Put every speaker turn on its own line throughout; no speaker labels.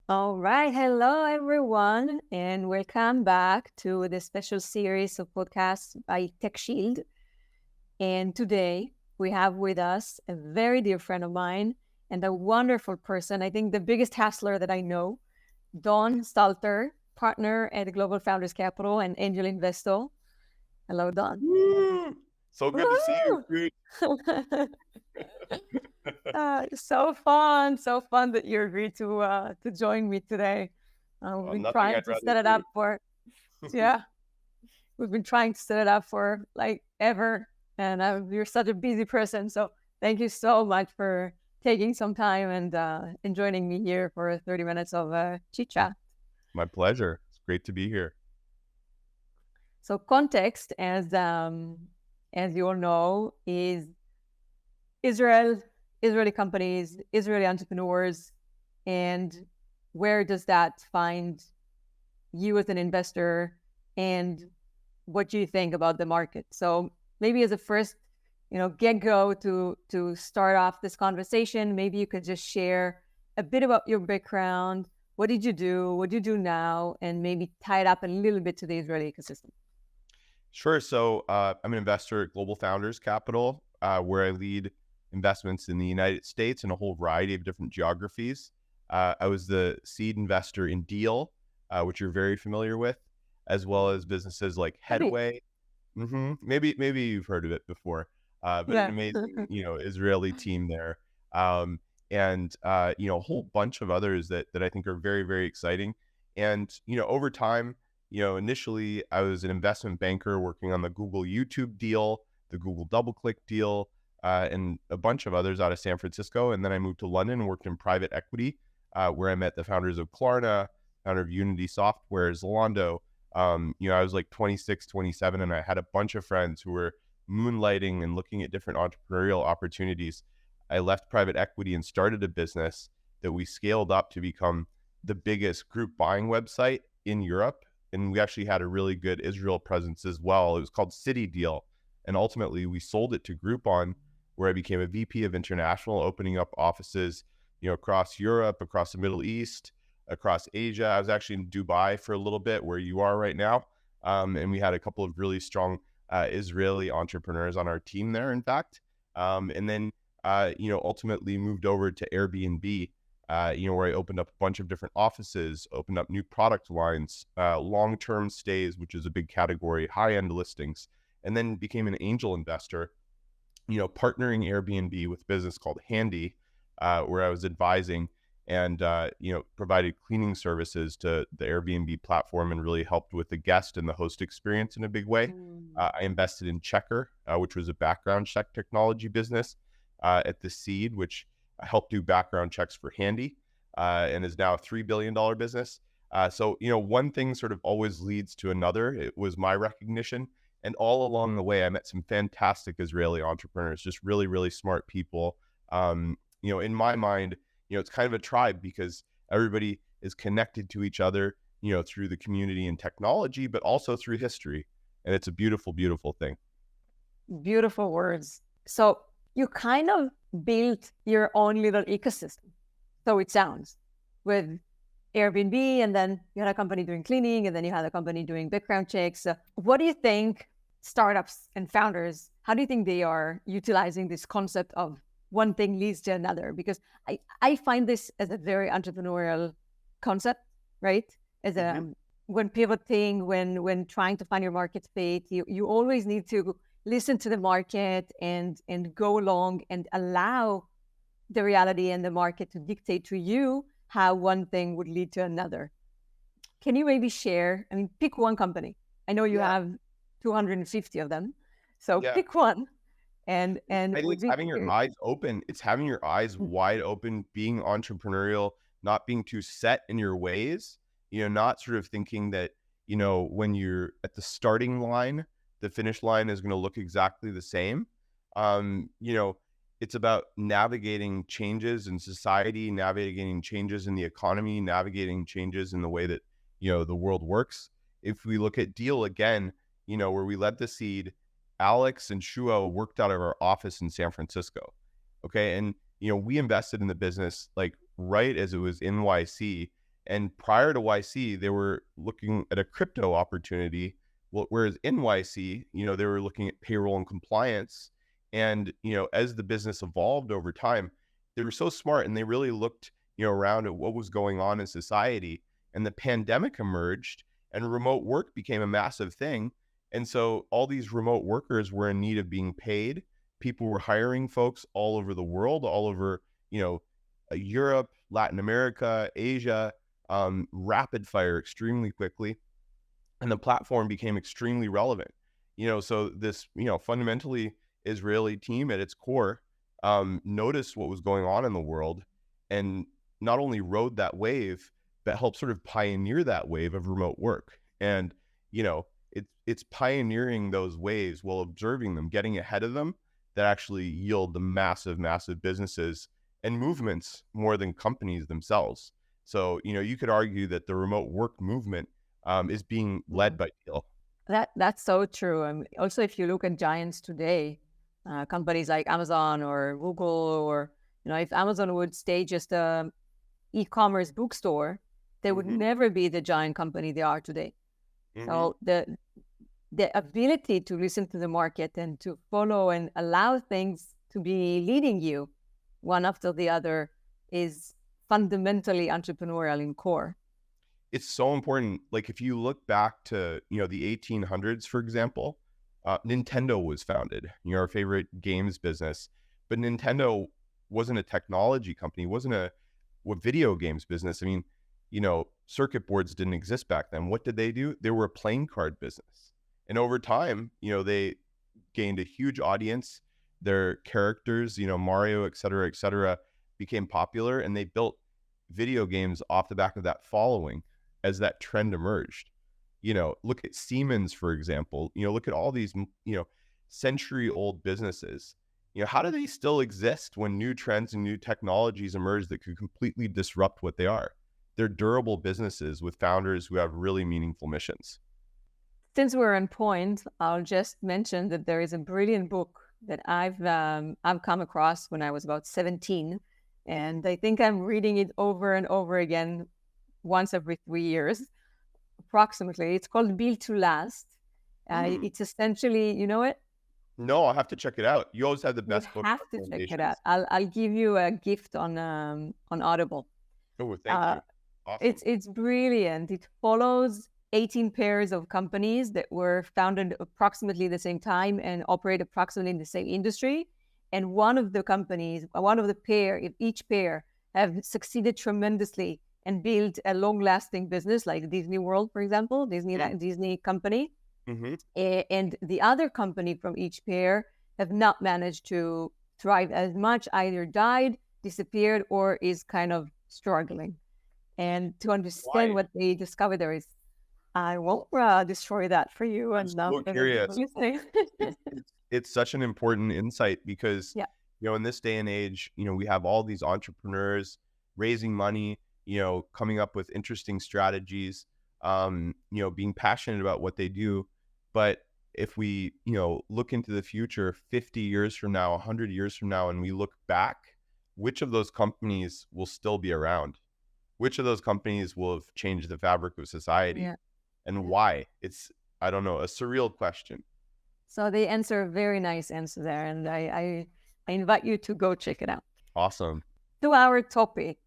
All right. Hello, everyone, and welcome back to the special series of podcasts by TechShield. And today we have with us a very dear friend of mine and a wonderful person. I think the biggest hustler that I know, Don Stalter, partner at Global Founders Capital and angel investor. Hello, Don.
Woo! So good to see you,
Woo!
dude.
So fun that you agreed to join me today. We've been
Nothing
trying
I'd
to
rather
set it
do.
up for yeah, we've been trying to set it up for like ever, and you're such a busy person, so thank you so much for taking some time and joining me here for 30 minutes of chit chat.
My pleasure. It's great to be here.
So context, as you all know, is Israel, Israeli companies, Israeli entrepreneurs, and where does that find you as an investor, and what do you think about the market? So maybe as a first, get go to start off this conversation, maybe you could just share a bit about your background. What did you do? What do you do now? And maybe tie it up a little bit to the Israeli ecosystem.
Sure. So I'm an investor at Global Founders Capital, where I lead investments in the United States and a whole variety of different geographies. I was the seed investor in Deal, which you're very familiar with, as well as businesses like
Maybe.
Headway. Maybe you've heard of it before, but an
Yeah.
amazing Israeli team there, and a whole bunch of others that I think are very, very exciting. And over time, initially I was an investment banker working on the Google YouTube deal, the Google DoubleClick deal, and a bunch of others out of San Francisco. And then I moved to London and worked in private equity, where I met the founders of Klarna, founder of Unity Software, Zalando. I was like 26, 27, and I had a bunch of friends who were moonlighting and looking at different entrepreneurial opportunities. I left private equity and started a business that we scaled up to become the biggest group buying website in Europe. And we actually had a really good Israel presence as well. It was called City Deal. And ultimately we sold it to Groupon, where I became a VP of international, opening up offices, across Europe, across the Middle East, across Asia. I was actually in Dubai for a little bit, where you are right now. And we had a couple of really strong Israeli entrepreneurs on our team there, in fact. And then, ultimately moved over to Airbnb, where I opened up a bunch of different offices, opened up new product lines, long-term stays, which is a big category, high-end listings, and then became an angel investor, partnering Airbnb with a business called Handy, where I was advising and provided cleaning services to the Airbnb platform and really helped with the guest and the host experience in a big way. I invested in Checker, which was a background check technology business, at the seed, which helped do background checks for Handy, and is now a $3 billion business. So one thing sort of always leads to another. It was my recognition. And all along the way, I met some fantastic Israeli entrepreneurs, just really, really smart people. In my mind, it's kind of a tribe, because everybody is connected to each other, through the community and technology, but also through history. And it's a beautiful, beautiful thing.
Beautiful words. So you kind of built your own little ecosystem. So it sounds, with Airbnb, and then you had a company doing cleaning, and then you had a company doing background checks. What do you think startups and founders, how do you think they are utilizing this concept of one thing leads to another? Because I find this as a very entrepreneurial concept, right? As a when pivoting, when trying to find your market fit, you always need to listen to the market and go along and allow the reality and the market to dictate to you how one thing would lead to another. Can you maybe share? I mean, pick one company. I know you have 250 of them, so pick one. And
I think it's having your eyes open. It's having your eyes wide open, being entrepreneurial, not being too set in your ways, not sort of thinking that, when you're at the starting line, the finish line is going to look exactly the same. It's about navigating changes in society, navigating changes in the economy, navigating changes in the way that, the world works. If we look at Deal again, where we led the seed, Alex and Shuo worked out of our office in San Francisco. Okay. And, we invested in the business like right as it was NYC. And prior to YC, they were looking at a crypto opportunity. Whereas in YC, they were looking at payroll and compliance. And, as the business evolved over time, they were so smart and they really looked, around at what was going on in society. And the pandemic emerged and remote work became a massive thing. And so all these remote workers were in need of being paid. People were hiring folks all over the world, all over, Europe, Latin America, Asia, rapid fire extremely quickly. And the platform became extremely relevant. So this, fundamentally Israeli team at its core noticed what was going on in the world and not only rode that wave, but helped sort of pioneer that wave of remote work. And, it's pioneering those waves while observing them, getting ahead of them, that actually yield the massive, massive businesses and movements more than companies themselves. So, you could argue that the remote work movement is being led by Teal.
That's so true. Also, if you look at giants today, companies like Amazon or Google, or if Amazon would stay just a e-commerce bookstore, they would never be the giant company they are today. So the ability to listen to the market and to follow and allow things to be leading you one after the other is fundamentally entrepreneurial in core.
It's so important. Like if you look back to, the 1800s, for example, Nintendo was founded, our favorite games business, but Nintendo wasn't a technology company, wasn't a video games business. I mean, circuit boards didn't exist back then. What did they do? They were a playing card business. And over time, they gained a huge audience. Their characters, Mario, et cetera, became popular, and they built video games off the back of that following as that trend emerged. Look at Siemens, for example, look at all these, century-old businesses. How do they still exist when new trends and new technologies emerge that could completely disrupt what they are? They're durable businesses with founders who have really meaningful missions.
Since we're on point, I'll just mention that there is a brilliant book that I've come across when I was about 17. And I think I'm reading it over and over again, once every 3 years, approximately. It's called Built to Last. It's essentially, you know it?
No, I'll have to check it out. You always have the best book
You have to check it out. I'll give you a gift on Audible.
Oh, thank you. Awesome.
It's brilliant. It follows 18 pairs of companies that were founded approximately the same time and operate approximately in the same industry. And one of the companies, each pair have succeeded tremendously and built a long-lasting business, like Disney World, for example, Disney company. And the other company from each pair have not managed to thrive as much, either died, disappeared, or is kind of struggling. And to understand what they discovered, there is, I won't destroy that for you.
I'm so curious. It's such an important insight because, in this day and age, we have all these entrepreneurs raising money, coming up with interesting strategies, being passionate about what they do. But if we, look into the future, 50 years from now, 100 years from now, and we look back, which of those companies will still be around? Which of those companies will have changed the fabric of society? And why? It's, I don't know, a surreal question.
So they answer a very nice answer there. And I invite you to go check it out.
Awesome.
To our topic,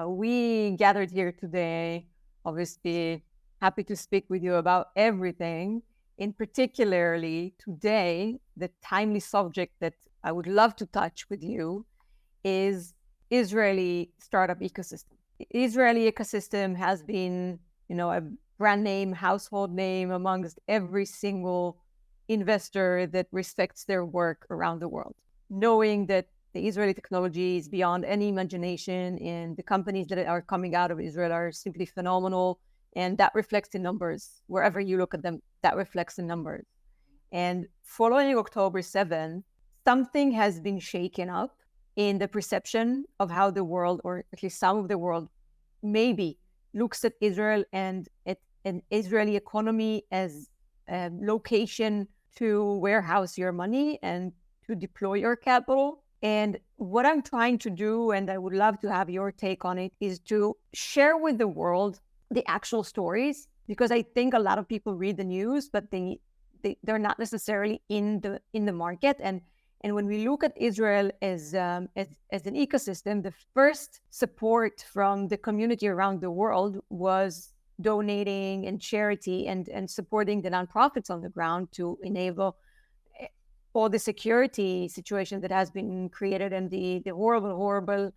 we gathered here today, obviously happy to speak with you about everything. In particularly today, the timely subject that I would love to touch with you is Israeli startup ecosystem. The Israeli ecosystem has been, a brand name, household name amongst every single investor that respects their work around the world. Knowing that the Israeli technology is beyond any imagination, and the companies that are coming out of Israel are simply phenomenal. And that reflects in numbers. Wherever you look at them, that reflects in numbers. And following October 7, something has been shaken up in the perception of how the world, or at least some of the world, maybe looks at Israel and at an Israeli economy as a location to warehouse your money and to deploy your capital. And what I'm trying to do, and I would love to have your take on it, is to share with the world the actual stories, because I think a lot of people read the news, but they're not necessarily in the market. And when we look at Israel as an ecosystem, the first support from the community around the world was donating and charity and supporting the nonprofits on the ground to enable all the security situation that has been created and the horrible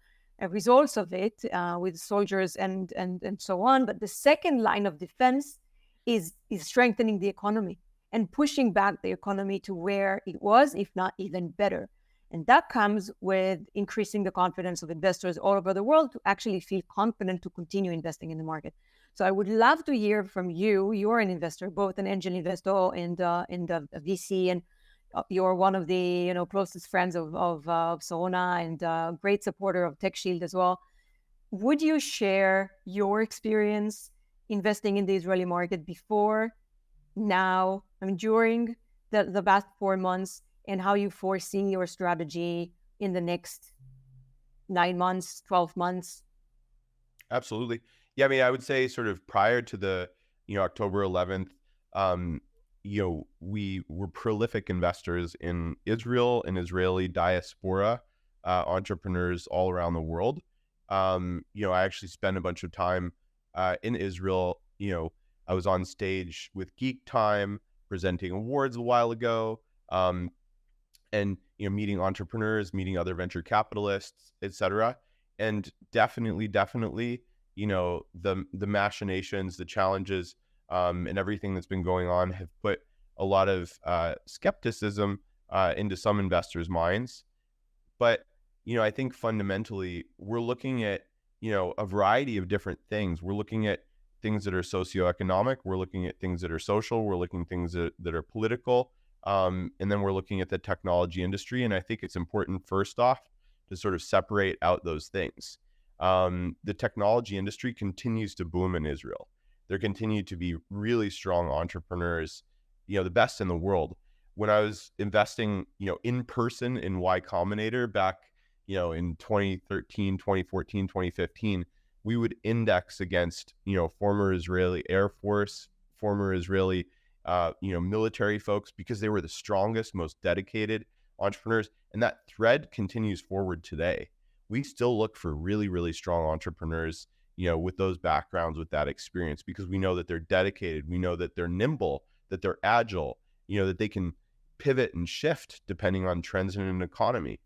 results of it with soldiers and so on. But the second line of defense is strengthening the economy and pushing back the economy to where it was, if not even better. And that comes with increasing the confidence of investors all over the world to actually feel confident to continue investing in the market. So I would love to hear from you. You're an investor, both an angel investor and a VC, and you're one of the closest friends of Sarona and a great supporter of TechShield as well. Would you share your experience investing in the Israeli market before, now, during the past 4 months, and how you foresee your strategy in the next 9 months, 12 months?
Absolutely. Yeah, I mean, I would say sort of prior to the, October 11th, we were prolific investors in Israel and Israeli diaspora entrepreneurs all around the world. I actually spent a bunch of time in Israel. I was on stage with Geek Time presenting awards a while ago, and meeting entrepreneurs, meeting other venture capitalists, etc. And definitely, the machinations, the challenges, and everything that's been going on have put a lot of skepticism into some investors' minds. But I think fundamentally we're looking at a variety of different things. We're looking at things that are socioeconomic. We're looking at things that are social. We're looking at things that are political. And then we're looking at the technology industry. And I think it's important, first off, to sort of separate out those things. The technology industry continues to boom in Israel. There continue to be really strong entrepreneurs, the best in the world. When I was investing, in person in Y Combinator back, in 2013, 2014, 2015, we would index against, former Israeli Air Force, former Israeli, military folks, because they were the strongest, most dedicated entrepreneurs. And that thread continues forward today. We still look for really, really strong entrepreneurs, with those backgrounds, with that experience, because we know that they're dedicated. We know that they're nimble, that they're agile, that they can pivot and shift depending on trends in an economy.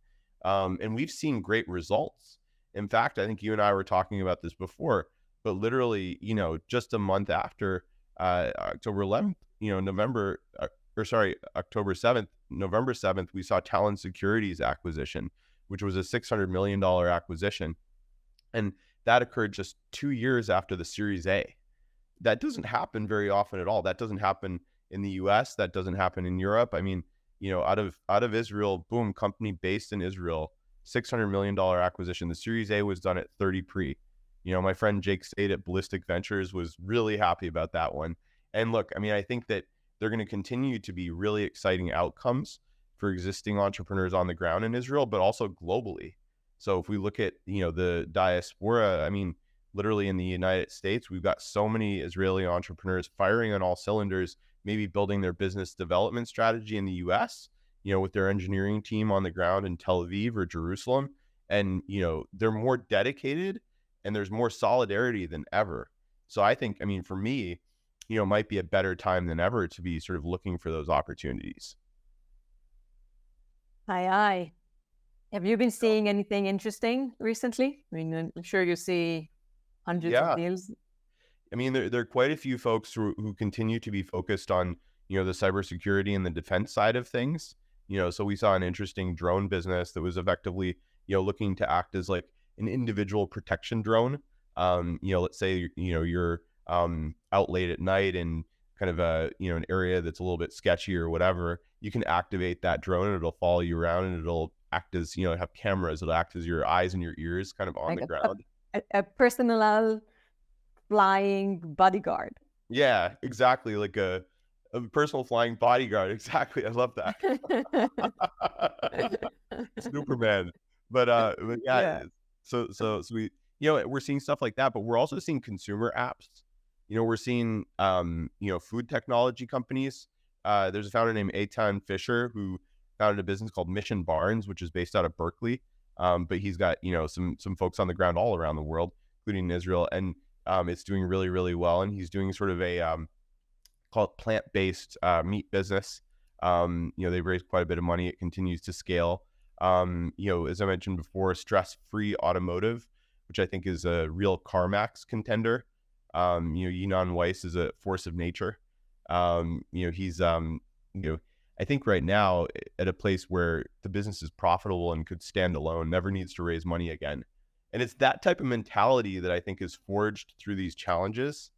And we've seen great results. In fact, I think you and I were talking about this before, but literally, just a month after October 11th, October 7th, November 7th, we saw Talon Securities acquisition, which was a $600 million acquisition. And that occurred just 2 years after the Series A. That doesn't happen very often at all. That doesn't happen in the US. That doesn't happen in Europe. I mean, out of Israel, boom, company based in Israel, $600 million acquisition. The Series A was done at 30 pre. My friend Jake Sade at Ballistic Ventures was really happy about that one. And look, I mean, I think that they're going to continue to be really exciting outcomes for existing entrepreneurs on the ground in Israel, but also globally. So if we look at, the diaspora, I mean, literally in the United States, we've got so many Israeli entrepreneurs firing on all cylinders, maybe building their business development strategy in the US, with their engineering team on the ground in Tel Aviv or Jerusalem. And, they're more dedicated and there's more solidarity than ever. So I think, I mean, for me, might be a better time than ever to be sort of looking for those opportunities.
Aye. Have you been seeing anything interesting recently? I mean, I'm sure you see hundreds of deals.
I mean, there are quite a few folks who continue to be focused on, the cybersecurity and the defense side of things. So we saw an interesting drone business that was effectively, looking to act as like an individual protection drone. Let's say, you're out late at night in kind of an area that's a little bit sketchy or whatever. You can activate that drone and it'll follow you around and it'll act as, have cameras. It'll act as your eyes and your ears kind of on
Like
the ground.
A personal flying bodyguard.
Yeah, exactly. Like a a personal flying bodyguard. Exactly. I love that. Superman. But yeah,
Yeah.
so we, we're seeing stuff like that, but we're also seeing consumer apps. We're seeing food technology companies. There's a founder named Eitan Fisher who founded a business called Mission Barns, which is based out of Berkeley. But he's got some folks on the ground all around the world, including Israel, and it's doing really, really well. And he's doing sort of a called plant-based meat business. They've raised quite a bit of money. It continues to scale. As I mentioned before, stress-free automotive, which I think is a real CarMax contender. Yinon Weiss is a force of nature. He's I think right now at a place where the business is profitable and could stand alone, never needs to raise money again. And it's that type of mentality that I think is forged through these challenges,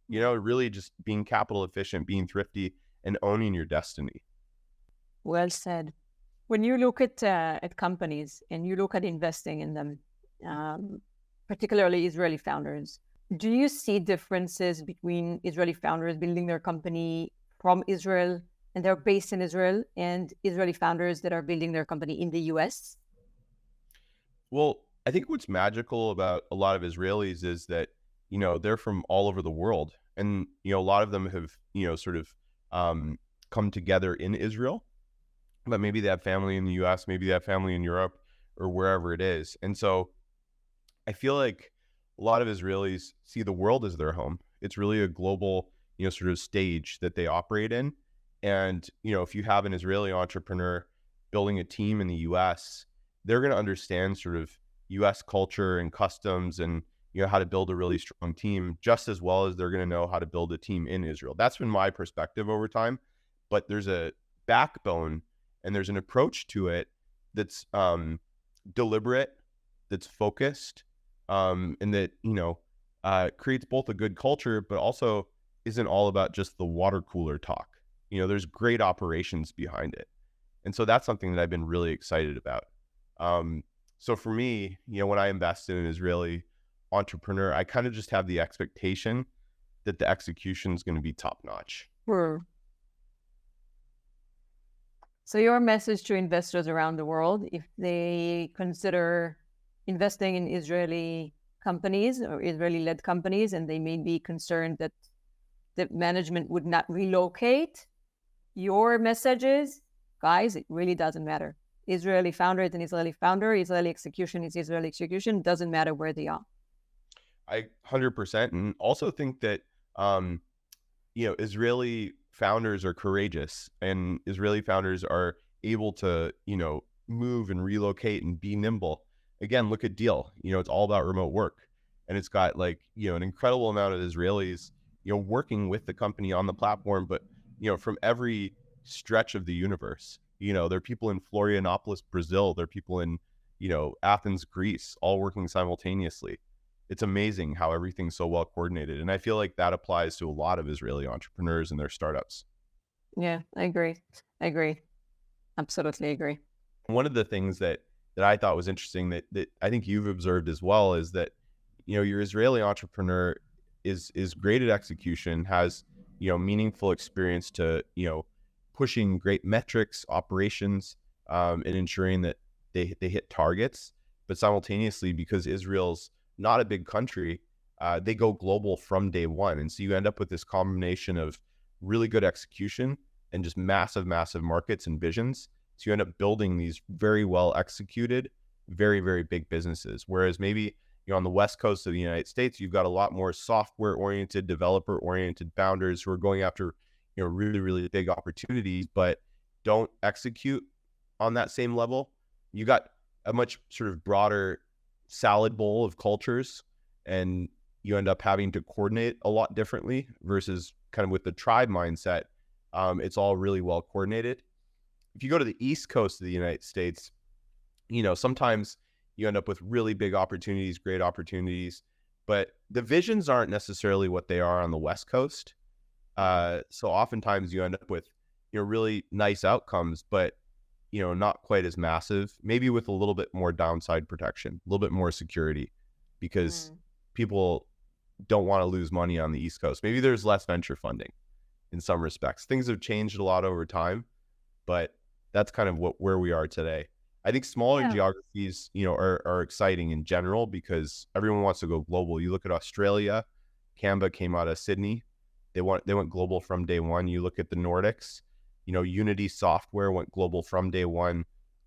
really just being capital efficient, being thrifty, and owning your destiny.
Well said. When you look at companies and you look at investing in them, particularly Israeli founders, do you see differences between Israeli founders building their company from Israel and they're based in Israel and Israeli founders that are building their company in the US?
Well, I think what's magical about a lot of Israelis is that, they're from all over the world. And, a lot of them have, sort of come together in Israel, but maybe they have family in the US, maybe they have family in Europe or wherever it is. And so I feel like a lot of Israelis see the world as their home. It's really a global, sort of stage that they operate in. And, if you have an Israeli entrepreneur building a team in the US, they're going to understand sort of US culture and customs and, how to build a really strong team just as well as they're going to know how to build a team in Israel. That's been my perspective over time. But there's a backbone and there's an approach to it that's deliberate, that's focused, and that, creates both a good culture, but also isn't all about just the water cooler talk. There's great operations behind it. And so that's something that I've been really excited about. So for me, when I invest in an Israeli entrepreneur, I kind of just have the expectation that the execution is going to be top notch.
Sure. So your message to investors around the world, if they consider investing in Israeli companies or Israeli-led companies, and they may be concerned that the management would not relocate, your message is, guys, it really doesn't matter. Israeli founder is an Israeli founder. Israeli execution is Israeli execution. Doesn't matter where they are.
I 100%. And also think that, Israeli founders are courageous and Israeli founders are able to, move and relocate and be nimble. Again, look at Deal. It's all about remote work. And it's got an incredible amount of Israelis, working with the company on the platform, but, from every stretch of the universe. There are people in Florianopolis, Brazil. There are people in, Athens, Greece, all working simultaneously. It's amazing how everything's so well coordinated. And I feel like that applies to a lot of Israeli entrepreneurs and their startups.
Yeah, I agree. Absolutely agree.
One of the things that I thought was interesting that I think you've observed as well is that, your Israeli entrepreneur is great at execution, has, meaningful experience to, pushing great metrics, operations, and ensuring that they hit targets. But simultaneously, because Israel's not a big country, they go global from day one. And so you end up with this combination of really good execution and just massive, massive markets and visions. So you end up building these very well executed, very, very big businesses. Whereas maybe, on the West Coast of the United States, you've got a lot more software oriented, developer oriented founders who are going after, really, really big opportunities, but don't execute on that same level. You got a much sort of broader salad bowl of cultures, and you end up having to coordinate a lot differently versus kind of with the tribe mindset. It's all really well coordinated. If you go to the East Coast of the United States, sometimes you end up with really big opportunities, great opportunities, but the visions aren't necessarily what they are on the West Coast. So oftentimes you end up with, really nice outcomes, but, not quite as massive, maybe with a little bit more downside protection, a little bit more security, because people don't want to lose money on the East Coast. Maybe there's less venture funding. in some respects. Things have changed a lot over time, but that's kind of where we are today. I think smaller
Yeah.
geographies, are exciting in general because everyone wants to go global. You look at Australia, Canva came out of Sydney. They went global from day one. You look at the Nordics, Unity Software went global from day one.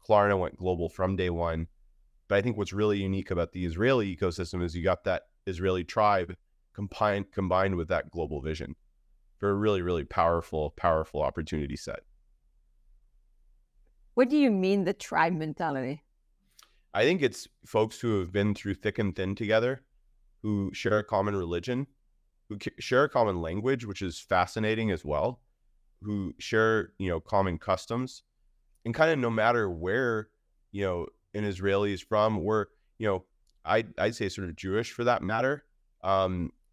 Klarna went global from day one. But I think what's really unique about the Israeli ecosystem is you got that Israeli tribe combined with that global vision for a really, really powerful opportunity set.
What do you mean the tribe mentality?
I think it's folks who have been through thick and thin together, who share a common religion, who share a common language, which is fascinating as well, who share, common customs, and kind of no matter where, an Israeli is from, or, I'd say sort of Jewish for that matter.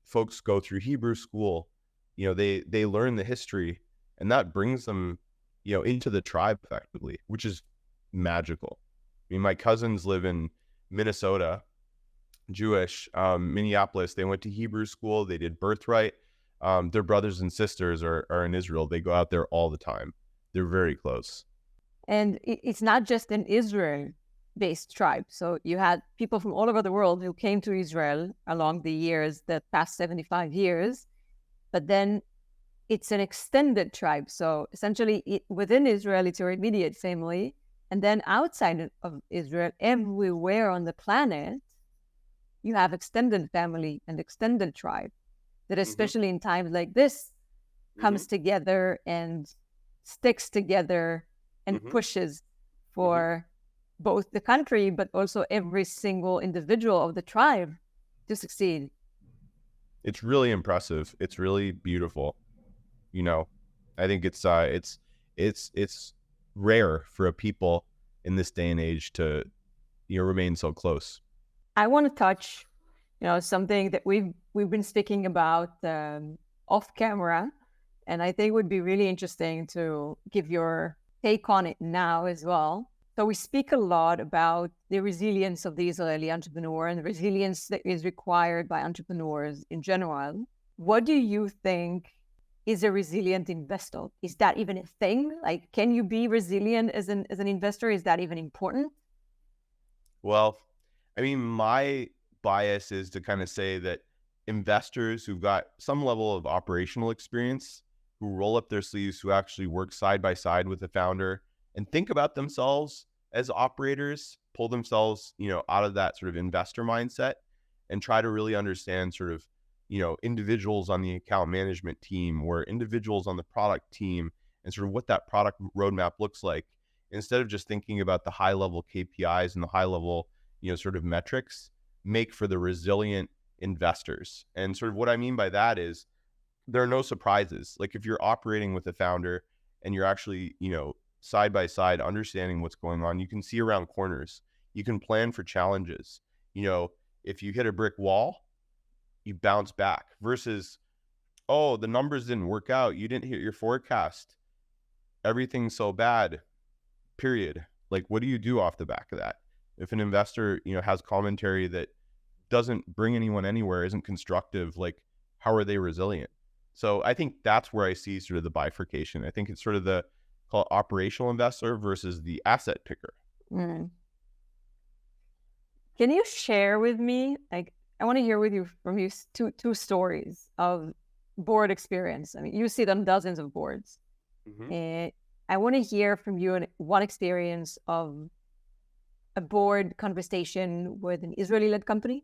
Folks go through Hebrew school, they learn the history, and that brings them, into the tribe effectively, which is magical. I mean, my cousins live in Minnesota, Jewish, Minneapolis. They went to Hebrew school. They did Birthright. Their brothers and sisters are in Israel. They go out there all the time. They're very close.
And it's not just an Israel-based tribe. So you had people from all over the world who came to Israel along the years, the past 75 years, but then it's an extended tribe. So essentially within Israel, it's your immediate family. And then outside of Israel, everywhere on the planet, you have extended family and extended tribe that, especially in times like this, comes together and sticks together and pushes for both the country, but also every single individual of the tribe to succeed.
It's really impressive. It's really beautiful. I think it's rare for a people in this day and age to, remain so close.
I want to touch, something that we've been speaking about off camera, and I think would be really interesting to give your take on it now as well. So we speak a lot about the resilience of the Israeli entrepreneur and the resilience that is required by entrepreneurs in general. What do you think is a resilient investor? Is that even a thing? Like, can you be resilient as an investor? Is that even important?
Well, I mean, my bias is to kind of say that investors who've got some level of operational experience, who roll up their sleeves, who actually work side by side with the founder and think about themselves as operators, pull themselves, out of that sort of investor mindset and try to really understand sort of, individuals on the account management team or individuals on the product team and sort of what that product roadmap looks like, instead of just thinking about the high level KPIs and the high level, sort of metrics, make for the resilient investors. And sort of what I mean by that is there are no surprises. Like if you're operating with a founder and you're actually, side by side understanding what's going on, you can see around corners, you can plan for challenges. If you hit a brick wall, you bounce back versus, oh, the numbers didn't work out, you didn't hit your forecast, everything's so bad, period. Like, what do you do off the back of that? If an investor, has commentary that doesn't bring anyone anywhere, isn't constructive, like, how are they resilient? So I think that's where I see sort of the bifurcation. I think it's sort of the call it operational investor versus the asset picker.
Mm. Can you share with me, like, I want to hear from you two stories of board experience. I mean, you sit on dozens of boards. And I want to hear from you one experience of a board conversation with an Israeli-led company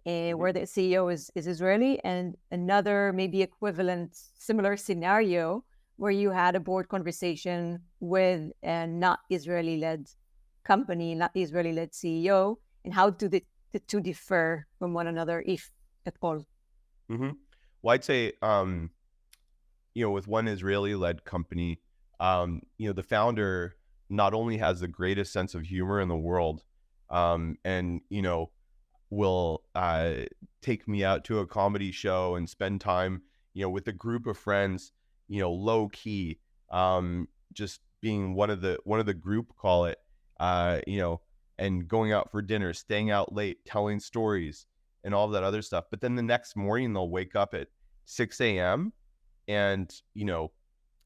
where the CEO is Israeli, and another maybe equivalent, similar scenario where you had a board conversation with a not Israeli-led company, not Israeli-led CEO, and how do the two differ from one another, if at all?
Well, I'd say, with one Israeli-led company, the founder not only has the greatest sense of humor in the world, and, will take me out to a comedy show and spend time, with a group of friends, low key, just being one of the group, call it, and going out for dinner, staying out late, telling stories and all of that other stuff. But then the next morning they'll wake up at 6 a.m. And,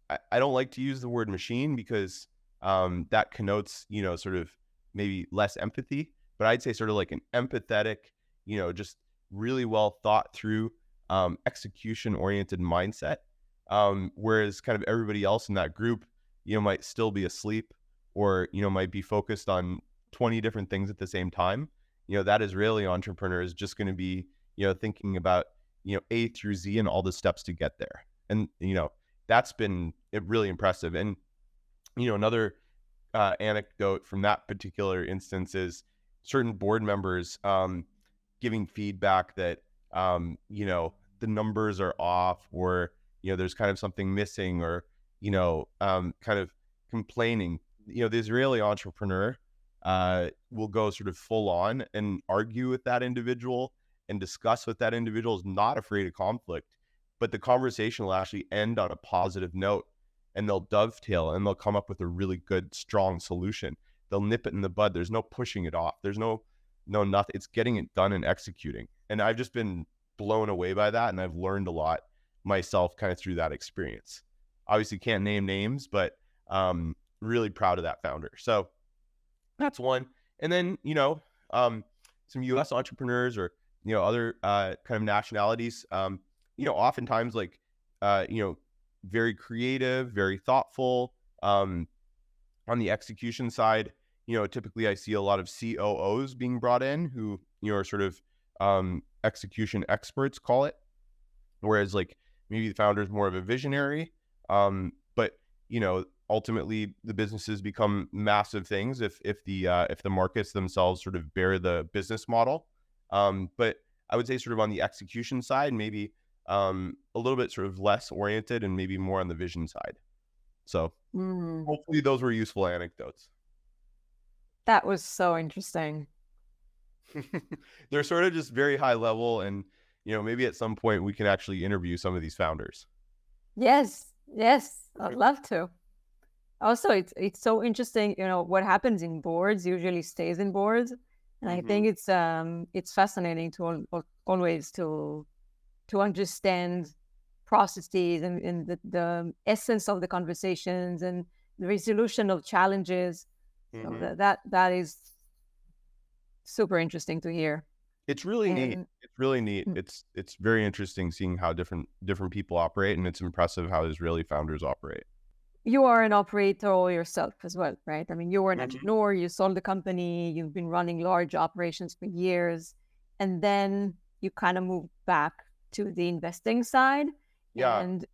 I don't like to use the word machine because that connotes, sort of maybe less empathy, but I'd say sort of like an empathetic, just really well thought through, execution oriented mindset. Whereas kind of everybody else in that group, might still be asleep or, might be focused on 20 different things at the same time. That Israeli entrepreneur is just going to be, thinking about, A through Z and all the steps to get there. And, that's been really impressive. And, another anecdote from that particular instance is certain board members giving feedback that, the numbers are off, or, there's kind of something missing, or, kind of complaining. The Israeli entrepreneur will go sort of full on and argue with that individual and discuss with that individual, is not afraid of conflict, but the conversation will actually end on a positive note, and they'll dovetail and they'll come up with a really good, strong solution. They'll nip it in the bud. There's no pushing it off. There's no nothing. It's getting it done and executing. And I've just been blown away by that. And I've learned a lot myself kind of through that experience. Obviously can't name names, but really proud of that founder. So that's one. And then, some US entrepreneurs or, other kind of nationalities, oftentimes like, very creative, very thoughtful. On the execution side, typically I see a lot of COOs being brought in who, are sort of execution experts, call it. Whereas like maybe the founder is more of a visionary. But, ultimately the businesses become massive things if the markets themselves sort of bear the business model. But I would say sort of on the execution side, maybe a little bit sort of less oriented and maybe more on the vision side. So hopefully those were useful anecdotes.
That was so interesting.
They're sort of just very high level, and maybe at some point we can actually interview some of these founders.
Yes, I'd love to. Also, it's so interesting. What happens in boards usually stays in boards, and I think it's fascinating to always to understand processes and the essence of the conversations and the resolution of challenges. So that is super interesting to hear.
It's really neat. It's really neat. It's very interesting seeing how different people operate, and it's impressive how Israeli founders operate.
You are an operator yourself as well, right? I mean, you were an entrepreneur, you sold the company, you've been running large operations for years, and then you kind of moved back to the investing side.
Yeah.
And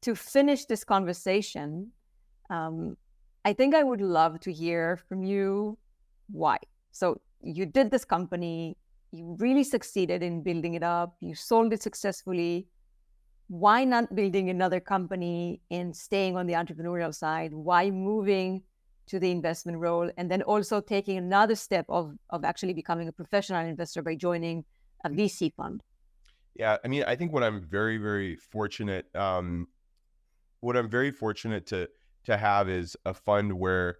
to finish this conversation, I think I would love to hear from you why. So you did this company, you really succeeded in building it up, you sold it successfully. Why not building another company and staying on the entrepreneurial side? Why moving to the investment role, and then also taking another step of actually becoming a professional investor by joining a VC fund?
Yeah, I mean, I think what I'm very, very fortunate, to have is a fund where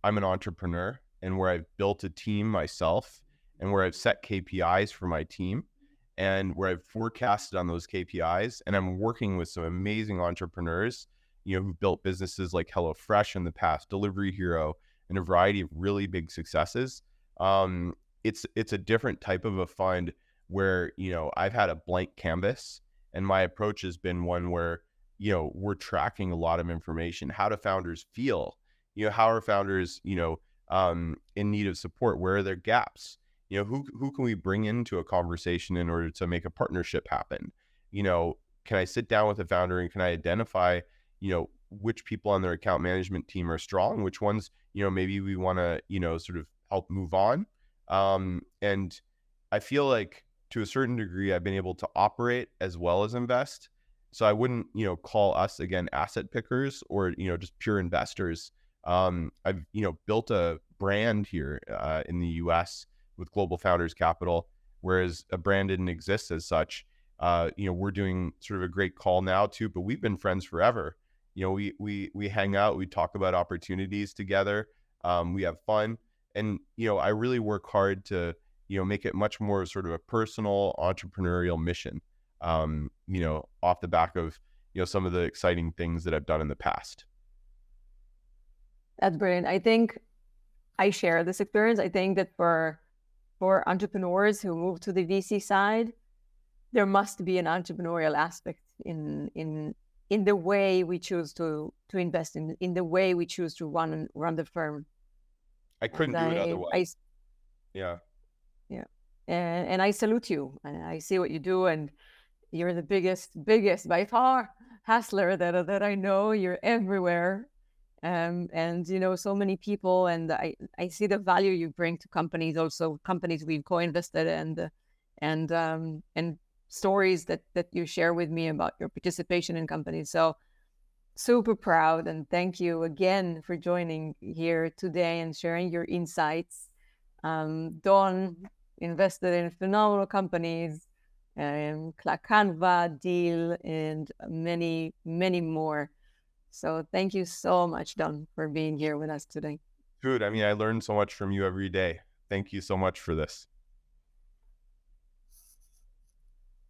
I'm an entrepreneur and where I've built a team myself and where I've set KPIs for my team and where I've forecasted on those KPIs. And I'm working with some amazing entrepreneurs, who've built businesses like HelloFresh in the past, Delivery Hero, and a variety of really big successes. It's a different type of a fund where, I've had a blank canvas, and my approach has been one where, we're tracking a lot of information. How do founders feel? How are founders, in need of support? Where are their gaps? Who can we bring into a conversation in order to make a partnership happen? Can I sit down with a founder and can I identify, which people on their account management team are strong, which ones, maybe we want to, sort of help move on. And I feel like to a certain degree, I've been able to operate as well as invest. So I wouldn't, call us again asset pickers or, just pure investors. I've, built a brand here in the US with Global Founders Capital, whereas a brand didn't exist as such. We're doing sort of a great call now too, but we've been friends forever. We hang out, we talk about opportunities together, we have fun, and I really work hard to make it much more sort of a personal entrepreneurial mission. Off the back of some of the exciting things that I've done in the past.
That's brilliant. I think I share this experience. I think that for entrepreneurs who move to the VC side, there must be an entrepreneurial aspect in the way we choose to invest, in the way we choose to run the firm.
I couldn't do it otherwise. Yeah.
And I salute you. And I see what you do, and you're the biggest by far hustler that I know. You're everywhere. And so many people, and I see the value you bring to companies, also companies we've co-invested, and stories that you share with me about your participation in companies. So super proud, and thank you again for joining here today and sharing your insights. Don invested in phenomenal companies, Canva, Deal, and many, many more. So thank you so much, Don, for being here with us today.
Dude, I mean, I learn so much from you every day. Thank you so much for this.